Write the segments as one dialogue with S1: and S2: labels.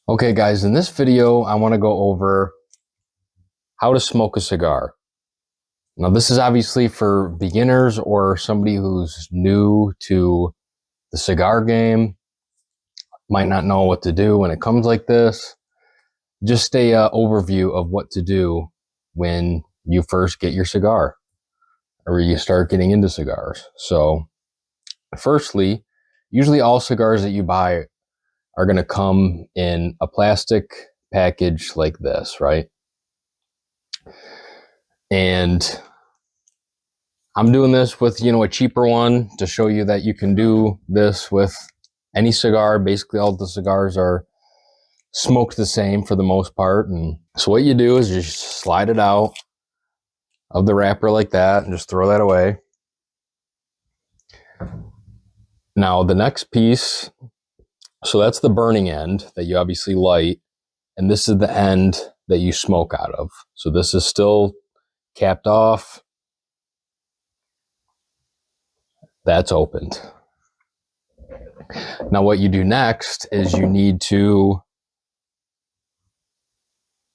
S1: Okay guys, in this video, I want to go over how to smoke a cigar. Now this is obviously for beginners or somebody who's new to the cigar game, might not know what to do when it comes like this. Just a overview of what to do when you first get your cigar or you start getting into cigars. So firstly, usually all cigars that you buy are going to come in a plastic package like this, right? And I'm doing this with, a cheaper one to show you that you can do this with any cigar. Basically, all the cigars are smoked the same for the most part. And so what you do is you just slide it out of the wrapper like that and just throw that away. Now the next piece, so that's the burning end that you obviously light. And this is the end that you smoke out of. So this is still capped off. That's opened. Now what you do next is you need to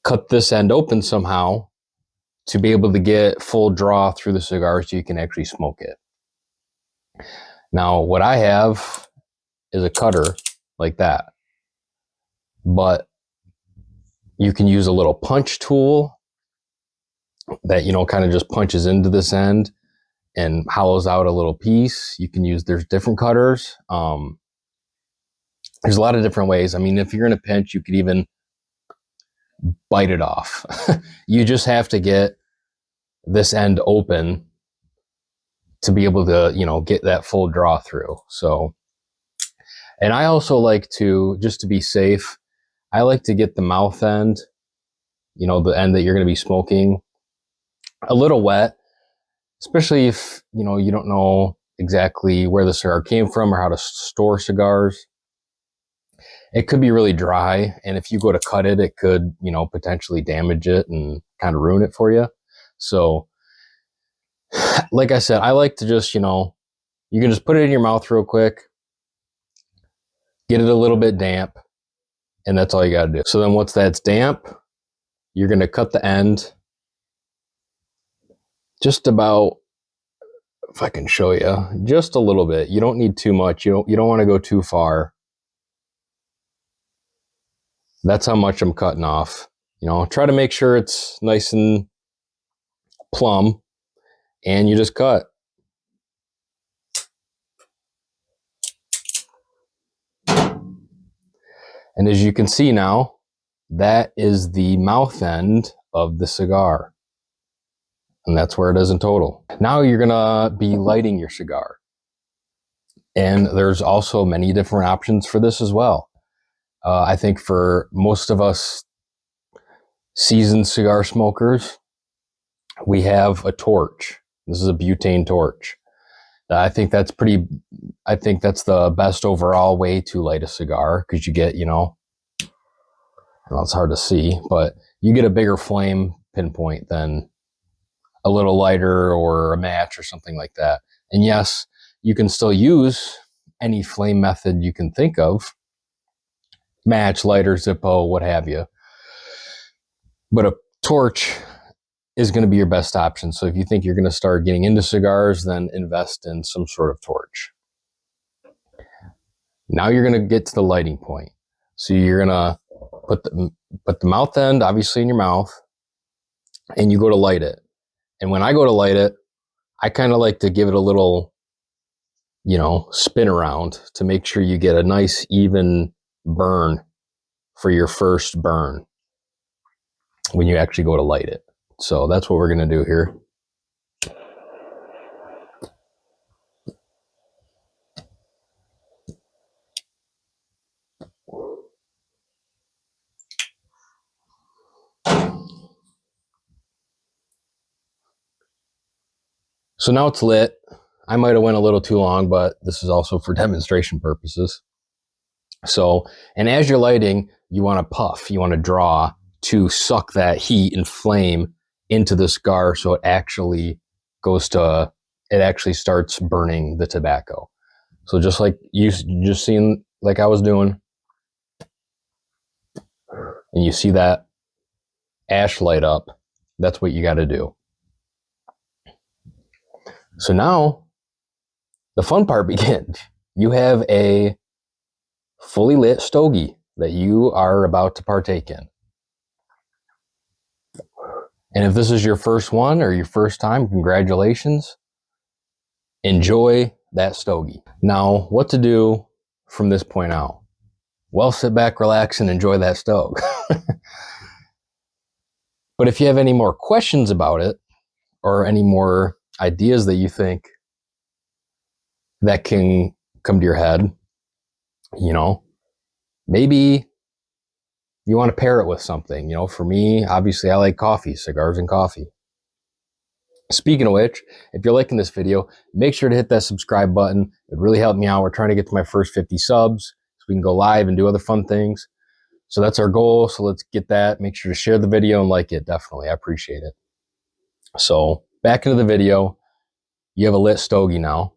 S1: cut this end open somehow to be able to get full draw through the cigar so you can actually smoke it. Now what I have is a cutter like that, but you can use a little punch tool that kind of just punches into this end and hollows out a little piece. You can use, there's different cutters. There's a lot of different ways. I mean, if you're in a pinch, you could even bite it off. You just have to get this end open to be able to, get that full draw through. So, and I also like to, just to be safe, I like to get the mouth end, the end that you're going to be smoking, a little wet, especially if, you don't know exactly where the cigar came from or how to store cigars. It could be really dry, and if you go to cut it, it could, potentially damage it and kind of ruin it for you. So, like I said, I like to just, you can just put it in your mouth real quick, get it a little bit damp, and that's all you got to do. So then once that's damp, you're going to cut the end just about, if I can show you, just a little bit. You don't need too much. You don't want to go too far. That's how much I'm cutting off. Try to make sure it's nice and plumb, and you just cut. And as you can see now, that is the mouth end of the cigar. And that's where it is in total. Now you're gonna be lighting your cigar. And there's also many different options for this as well. I think for most of us seasoned cigar smokers, we have a torch. This is a butane torch. I think that's the best overall way to light a cigar, because you get, well, it's hard to see, but you get a bigger flame pinpoint than a little lighter or a match or something like that. And yes, you can still use any flame method you can think of, match, lighter, Zippo, what have you. But a torch is going to be your best option. So if you think you're going to start getting into cigars, then invest in some sort of torch. Now you're going to get to the lighting point. So you're going to put the mouth end obviously in your mouth, and you go to light it. And when I go to light it, I kind of like to give it a little, spin around to make sure you get a nice even burn for your first burn when you actually go to light it. So that's what we're going to do here. So now it's lit. I might have went a little too long, but this is also for demonstration purposes. So, and as you're lighting, you want to puff, you want to draw to suck that heat and flame into the cigar, so it actually starts burning the tobacco. So just like you just seen, like I was doing, and you see that ash light up, that's what you got to do. So now the fun part begins. You have a fully lit stogie that you are about to partake in. And if this is your first one or your first time, congratulations. Enjoy that stogie. Now, what to do from this point out? Well, sit back, relax, and enjoy that stogie. But if you have any more questions about it, or any more ideas that you think that can come to your head, maybe you want to pair it with something. For me, obviously, I like coffee, cigars and coffee. Speaking of which, if you're liking this video, make sure to hit that subscribe button. It really helped me out. We're trying to get to my first 50 subs so we can go live and do other fun things. So that's our goal. So let's get that. Make sure to share the video and like it. Definitely. I appreciate it. So back into the video. You have a lit stogie now.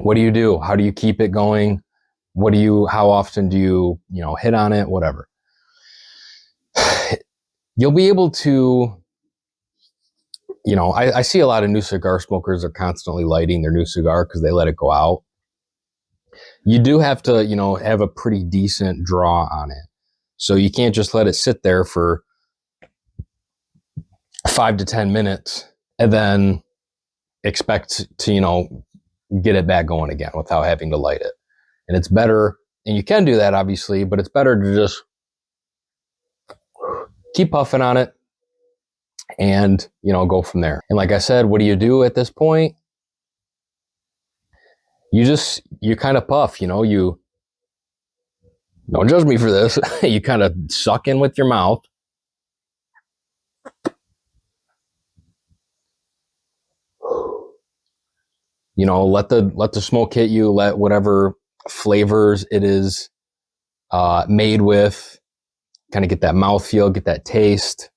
S1: What do you do? How do you keep it going? How often do you, hit on it? Whatever. You'll be able to, I see a lot of new cigar smokers are constantly lighting their new cigar because they let it go out. You do have to, have a pretty decent draw on it. So you can't just let it sit there for 5 to 10 minutes and then expect to, get it back going again without having to light it. And it's better, and you can do that obviously, but it's better to just keep puffing on it and, go from there. And like I said, what do you do at this point? You kind of puff, you don't judge me for this. You kind of suck in with your mouth. Let the smoke hit you, let whatever flavors it is made with, kind of get that mouthfeel, get that taste,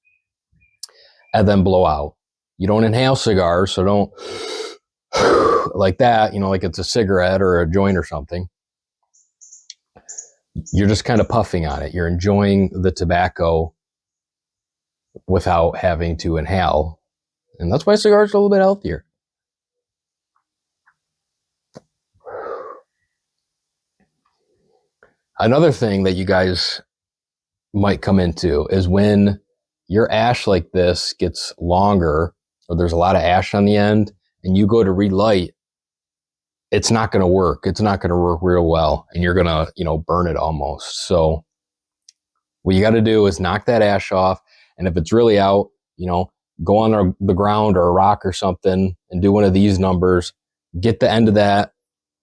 S1: and then blow out. You don't inhale cigars, so don't like that, like it's a cigarette or a joint or something. You're just kind of puffing on it. You're enjoying the tobacco without having to inhale. And that's why cigars are a little bit healthier. Another thing that you guys might come into is when your ash like this gets longer, or there's a lot of ash on the end, and you go to relight, it's not going to work. It's not going to work real well, and you're going to, burn it almost. So what you got to do is knock that ash off, and if it's really out, go on the ground or a rock or something and do one of these numbers. Get the end of that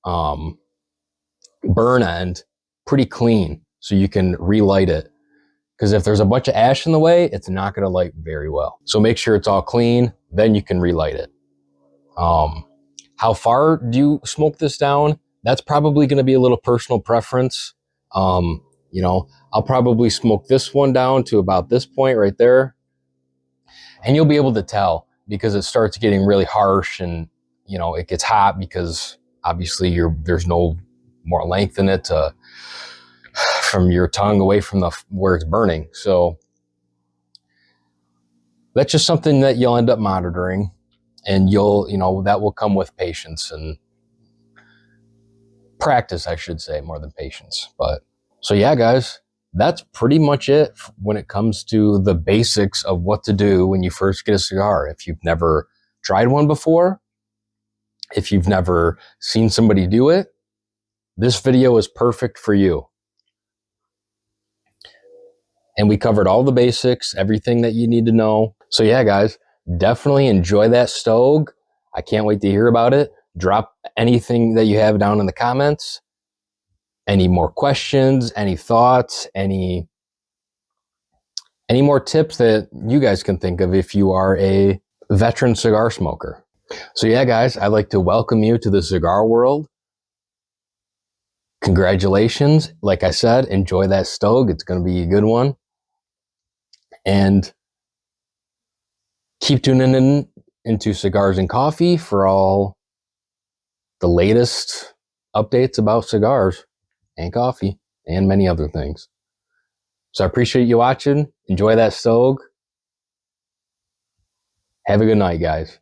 S1: burn end pretty clean so you can relight it. Because if there's a bunch of ash in the way, it's not going to light very well. So make sure it's all clean, then you can relight it. How far do you smoke this down? That's probably going to be a little personal preference. I'll probably smoke this one down to about this point right there. And you'll be able to tell because it starts getting really harsh and, it gets hot because obviously there's no more length in it from your tongue away from where it's burning. So that's just something that you'll end up monitoring, and that will come with patience and practice, I should say, more than patience. But so yeah, guys, that's pretty much it when it comes to the basics of what to do when you first get a cigar. If you've never tried one before, if you've never seen somebody do it, this video is perfect for you. And we covered all the basics, everything that you need to know. So yeah, guys, definitely enjoy that stogie. I can't wait to hear about it. Drop anything that you have down in the comments. Any more questions, any thoughts, any more tips that you guys can think of if you are a veteran cigar smoker. So yeah, guys, I'd like to welcome you to the cigar world. Congratulations. Like I said, enjoy that stogie. It's going to be a good one. And keep tuning into Cigars and Coffee for all the latest updates about cigars and coffee. and many other things. So I appreciate you watching. Enjoy that stove. Have a good night, guys.